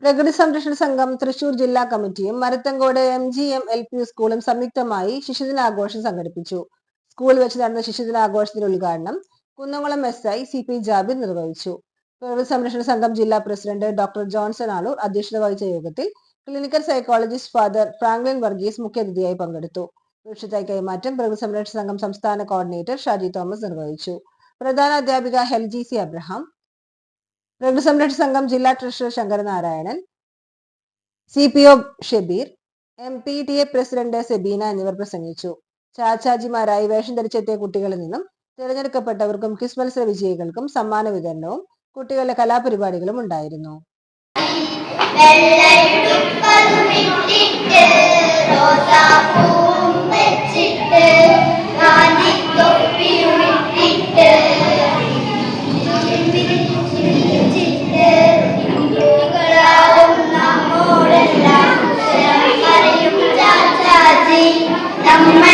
പ്രകൃതി സംരക്ഷണ സംഘം തൃശൂർ ജില്ലാ കമ്മിറ്റിയും മരത്തങ്കോട് MGM LP സ്കൂളും സംയുക്തമായി ശിശുദിനാഘോഷം സംഘടിപ്പിച്ചു. സ്കൂളിൽ വെച്ച് നടന്ന ശിശുദിനാഘോഷത്തിന്റെ ഉദ്ഘാടനം കുന്നംകുളം SI CP ജാബിർ നിർവഹിച്ചു. പ്രകൃതി സംരക്ഷണ സംഘം ജില്ലാ പ്രസിഡന്റ് ഡോക്ടർ ജോൺസൺ ആളൂർ അധ്യക്ഷത വഹിച്ച യോഗത്തിൽ clinical psychologist father Franklin Varghese മുഖ്യാതിഥിയായി പങ്കെടുത്തു. വൃക്ഷത്തൈ കൈമാറ്റം പ്രകൃതി സംരക്ഷണ സംഘം സംസ്ഥാന കോർഡിനേറ്റർ ഷാജി തോമസ് നിർവഹിച്ചു. പ്രധാന അധ്യാപിക HelGC അബ്രഹാം, പ്രകൃതി സംരക്ഷണ സംഘം ജില്ലാ treasurer Sankaranarayanan, CPO Shebeer, MPTA president Sebeena എന്നിവർ പ്രസംഗിച്ചു. ചാച്ചാജിമാരായി വേഷം ധരിച്ചെത്തിയ കുട്ടികളിൽ നിന്നും തിരഞ്ഞെടുക്കപ്പെട്ടവർക്കും ക്വിസ് മത്സര വിജയികൾക്കും സമ്മാന വിതരണവും കുട്ടികളുടെ കലാപരിപാടികളും ഉണ്ടായിരുന്നു. നമ്മൾ